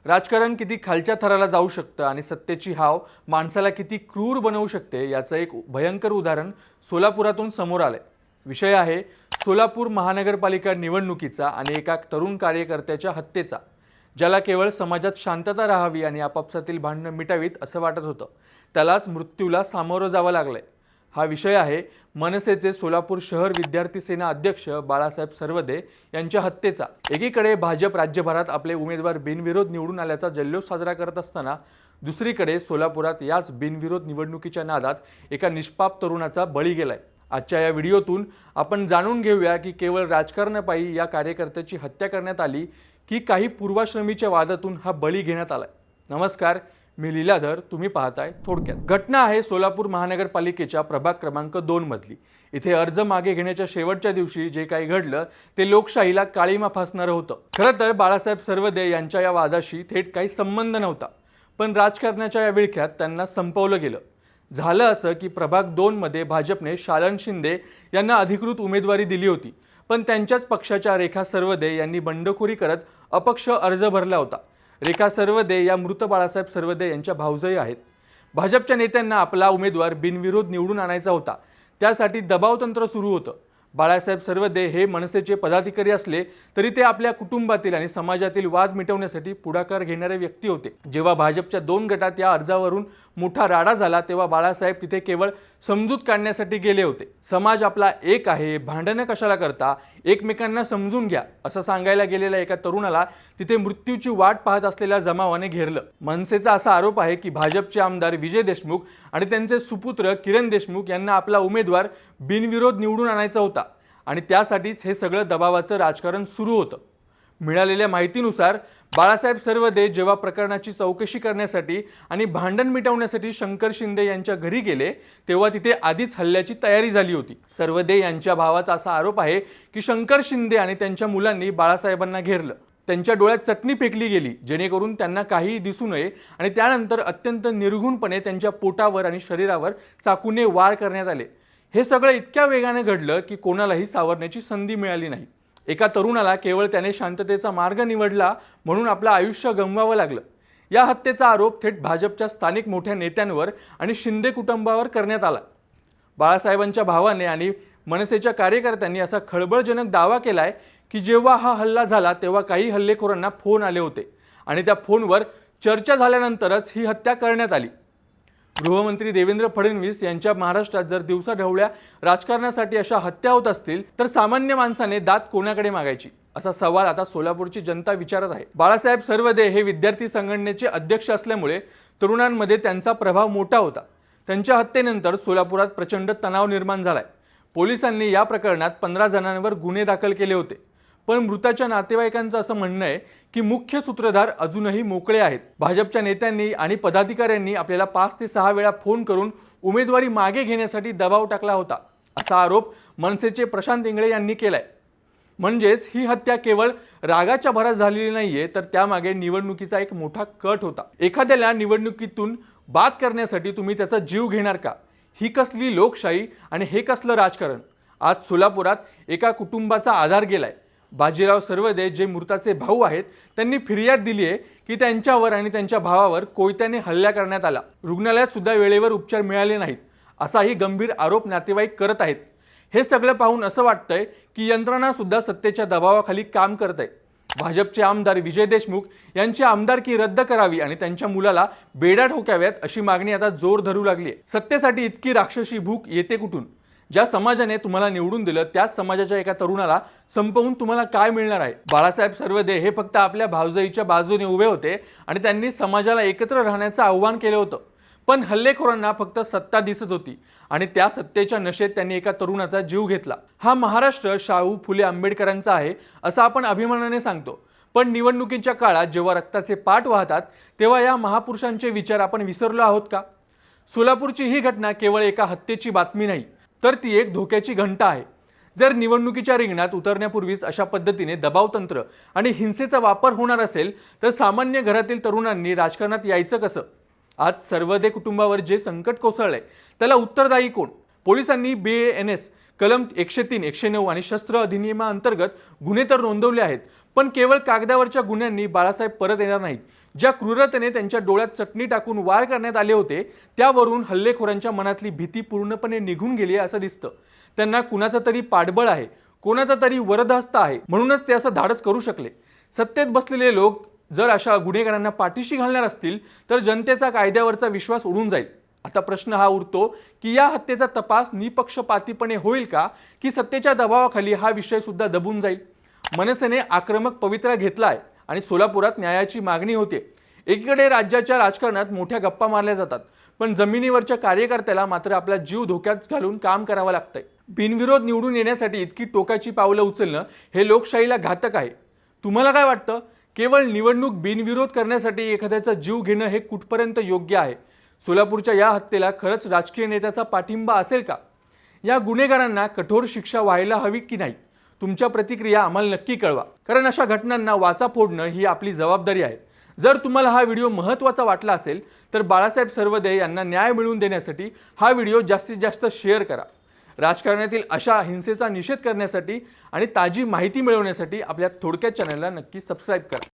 राजकारण किती खालच्या थराला जाऊ शकतं आणि सत्तेची हाव माणसाला किती क्रूर बनवू शकते याचं एक भयंकर उदाहरण सोलापुरातून समोर आलंय। विषय आहे सोलापूर महानगरपालिका निवडणुकीचा आणि एका तरुण कार्यकर्त्याच्या हत्येचा, ज्याला केवळ समाजात शांतता राहावी आणि आपापसातील भांडणं मिटावीत असं वाटत होतं, त्यालाच मृत्यूला सामोरं जावं लागलंय। हा विषय आहे मनसेचे सोलापूर शहर विद्यार्थी सेना अध्यक्ष बाळासाहेब सर्वदे यांच्या हत्येचा। एकीकडे भाजप राज्यभरात आपले उमेदवार बिनविरोध निवडून आल्याचा जल्लोष साजरा करत असताना दुसरीकडे सोलापुरात याच बिनविरोध निवडणुकीच्या नादात एका निष्पाप तरुणाचा बळी गेलाय। आजच्या या व्हिडिओतून आपण जाणून घेऊया की केवळ राजकारणापायी या कार्यकर्त्याची हत्या करण्यात आली की काही पूर्वाश्रमीच्या वादातून हा बळी घेण्यात आलाय। नमस्कार, मी लीलाधर, तुम्ही पाहताय थोडक्यात। घटना आहे सोलापूर महानगरपालिकेच्या प्रभाग क्रमांक 2 मधली। इथे अर्ज मागे घेण्याच्या शेवटच्या दिवशी जे काही घडलं ते लोकशाहीला काळीमा फासणारं होतं। खरं तर बाळासाहेब सर्वदे यांच्या या वादाशी थेट काही संबंध नव्हता, पण राजकारणाच्या या विळख्यात त्यांना संपवलं गेलं। झालं असं की प्रभाग 2 मध्ये भाजपने शालन शिंदे यांना अधिकृत उमेदवारी दिली होती, पण त्यांच्याच पक्षाच्या रेखा सर्वदे यांनी बंडखोरी करत अपक्ष अर्ज भरला होता। रेखा सर्वदे या मृत बाळासाहेब सर्वदे यांच्या भाऊजाई आहेत। भाजपच्या नेत्यांना आपला उमेदवार बिनविरोध निवडून आणायचा होता, त्यासाठी दबावतंत्र सुरू होतं। बाळासाहेब सर्वदे हे मनसेचे पदाधिकारी असले तरी ते आपल्या कुटुंबातील आणि समाजातील वाद मिटवण्यासाठी पुढाकार घेणारे व्यक्ती होते। जेव्हा भाजपच्या 2 गटात या अर्जावरून मोठा राडा झाला तेव्हा बाळासाहेब तिथे केवळ समजूत काढण्यासाठी गेले होते। समाज आपला एक आहे, भांडणं कशाला करता, एकमेकांना समजून घ्या असं सांगायला गेलेल्या एका तरुणाला तिथे मृत्यूची वाट पाहत असलेल्या जमावाने घेरलं। मनसेचा असा आरोप आहे की भाजपचे आमदार विजय देशमुख आणि त्यांचे सुपुत्र किरण देशमुख यांना आपला उमेदवार बिनविरोध निवडून आणायचा होता आणि त्यासाठीच हे सगळं दबावाचं राजकारण सुरू होतं। मिळालेल्या माहितीनुसार बाळासाहेब सर्वदे जेव्हा प्रकरणाची चौकशी करण्यासाठी आणि भांडण मिटवण्यासाठी शंकर शिंदे यांच्या घरी गेले तेव्हा तिथे आधीच हल्ल्याची तयारी झाली होती। सर्वदे यांच्या भावाचा असा आरोप आहे की शंकर शिंदे आणि त्यांच्या मुलांनी बाळासाहेबांना घेरलं, त्यांच्या डोळ्यात चटणी फेकली गेली जेणेकरून त्यांना काहीही दिसू नये आणि त्यानंतर अत्यंत निर्घुणपणे त्यांच्या पोटावर आणि शरीरावर चाकूने वार करण्यात आले। हे सगळं इतक्या वेगाने घडलं की कोणालाही सावरण्याची संधी मिळाली नाही। एका तरुणाला केवळ त्याने शांततेचा मार्ग निवडला म्हणून आपलं आयुष्य गमवावं लागलं। या हत्येचा आरोप थेट भाजपच्या स्थानिक मोठ्या नेत्यांवर आणि शिंदे कुटुंबावर करण्यात आला। बाळासाहेबांच्या भावाने आणि मनसेच्या कार्यकर्त्यांनी असा खळबळजनक दावा केलाय की जेव्हा हा हल्ला झाला तेव्हा काही हल्लेखोरांना फोन आले होते आणि त्या फोनवर चर्चा झाल्यानंतरच ही हत्या करण्यात आली। गृहमंत्री देवेंद्र फडणवीस यांच्या महाराष्ट्रात जर दिवसाढवळ्या राजकारणासाठी अशा हत्या होत असतील तर सामान्य माणसाने दात कोणाकडे मागायची असा सवाल आता सोलापूरची जनता विचारत आहे। बाळासाहेब सर्वदे हे विद्यार्थी संघटनेचे अध्यक्ष असल्यामुळे तरुणांमध्ये त्यांचा प्रभाव मोठा होता। त्यांच्या हत्येनंतर सोलापुरात प्रचंड तणाव निर्माण झालाय। पोलिसांनी या प्रकरणात 15 जणांवर गुन्हे दाखल केले होते, पण मृताच्या नातेवाईकांचं असं म्हणणं आहे की मुख्य सूत्रधार अजूनही मोकळे आहेत। भाजपच्या नेत्यांनी आणि पदाधिकाऱ्यांनी आपल्याला 5 ते 6 वेळा फोन करून उमेदवारी मागे घेण्यासाठी दबाव टाकला होता असा आरोप मनसेचे प्रशांत इंगळे यांनी केलाय। म्हणजेच ही हत्या केवळ रागाच्या भरात झालेली नाहीये, तर त्यामागे निवडणुकीचा एक मोठा कट होता। एखाद्याला निवडणुकीतून बाद करण्यासाठी तुम्ही त्याचा जीव घेणार का? ही कसली लोकशाही आणि हे कसलं राजकारण? आज सोलापुरात एका कुटुंबाचा आधार गेलाय। बाजीराव सर्वदे जे मृताचे भाऊ आहेत त्यांनी फिर्याद दिली आहे की त्यांच्यावर आणि त्यांच्या भावावर कोयत्याने हल्ला करण्यात आला। रुग्णालयात सुद्धा वेळेवर उपचार मिळाले नाहीत असाही गंभीर आरोप नातेवाईक करत आहेत। हे सगळं पाहून असं वाटतंय की यंत्रणा सुद्धा सत्तेच्या दबावाखाली काम करत आहे। भाजपचे आमदार विजय देशमुख यांची आमदारकी रद्द करावी आणि त्यांच्या मुलाला बेड्या ठोकाव्यात अशी मागणी आता जोर धरू लागली आहे। सत्तेसाठी इतकी राक्षसी भूक येते कुठून? ज्या समाजाने तुम्हाला निवडून दिलं त्याच समाजाच्या एका तरुणाला संपवून तुम्हाला काय मिळणार आहे? बाळासाहेब सर्वदे हे फक्त आपल्या भावजाईच्या बाजूने उभे होते आणि त्यांनी समाजाला एकत्र राहण्याचं आव्हान केलं होतं, पण हल्लेखोरांना फक्त सत्ता दिसत होती आणि त्या सत्तेच्या नशेत त्यांनी एका तरुणाचा जीव घेतला। हा महाराष्ट्र शाहू फुले आंबेडकरांचा आहे असं आपण अभिमानाने सांगतो, पण निवडणुकीच्या काळात जेव्हा रक्ताचे पाट वाहतात तेव्हा या महापुरुषांचे विचार आपण विसरलो आहोत का? सोलापूरची ही घटना केवळ एका हत्येची बातमी नाही, तर ती एक धोक्याची घंटा आहे। जर निवडणुकीच्या रिंगणात उतरण्यापूर्वीच अशा पद्धतीने दबावतंत्र आणि हिंसेचा वापर होणार असेल तर सामान्य घरातील तरुणांनी राजकारणात यायचं कसं? आज सर्वदे कुटुंबावर जे संकट कोसळलंय त्याला उत्तरदायी कोण? पोलिसांनी BANS कलम 103, 109 आणि शस्त्र अधिनियमाअंतर्गत गुन्हे तर नोंदवले आहेत, पण केवळ कागदावरच्या गुन्ह्यांनी बाळासाहेब परत येणार नाहीत. ज्या क्रूरतेने त्यांच्या डोळ्यात चटणी टाकून वार करण्यात आले होते, त्यावरून हल्लेखोरांच्या मनातली भीती पूर्णपणे निघून गेली असं दिसतं. त्यांना कुणाचं तरी पाठबळ आहे, कोणाचा तरी वरदहस्त आहे, म्हणूनच ते असं धाडस करू शकले. सत्तेत बसलेले लोक जर अशा गुन्हेगारांना पाठीशी घालणार असतील तर जनतेचा कायद्यावरचा विश्वास उडून जाईल. आता प्रश्न हा उरतो की या हत्येचा तपास निपक्षपातीपणे होईल का, की सत्तेच्या दबावाखाली हा विषय सुद्धा दबून जाईल. मनसेने आक्रमक पवित्रा घेतलाय आणि सोलापुरात न्यायाची मागणी होते. एकीकडे राज्याच्या राजकारणात मोठ्या गप्पा मारल्या जातात, पण जमिनीवरच्या कार्यकर्त्याला मात्र आपला जीव धोक्यात घालून काम करावं लागतंय. बिनविरोध निवडून येण्यासाठी इतकी टोकाची पावलं उचलणं हे लोकशाहीला घातक आहे. तुम्हाला काय वाटतं? केवळ निवडणूक बिनविरोध करण्यासाठी एखाद्याचा जीव घेणं हे कुठपर्यंत योग्य आहे? सोलापूरच्या या हत्येला खरंच राजकीय नेत्याचा पाठिंबा असेल का? या गुन्हेगारांना कठोर शिक्षा व्हायला हवी की नाही? तुमच्या प्रतिक्रिया आम्हाला नक्की कळवा, कारण अशा घटनांना वाचा फोडणं ही आपली जबाबदारी आहे. जर तुम्हाला हा व्हिडिओ महत्त्वाचा वाटला असेल तर बाळासाहेब सर्वदे यांना न्याय मिळवून देण्यासाठी हा व्हिडिओ जास्तीत जास्त शेअर करा. राजकारणातील अशा हिंसेचा निषेध करण्यासाठी आणि ताजी माहिती मिळवण्यासाठी आपल्या थोडक्यात चॅनलला नक्की सबस्क्राईब करा.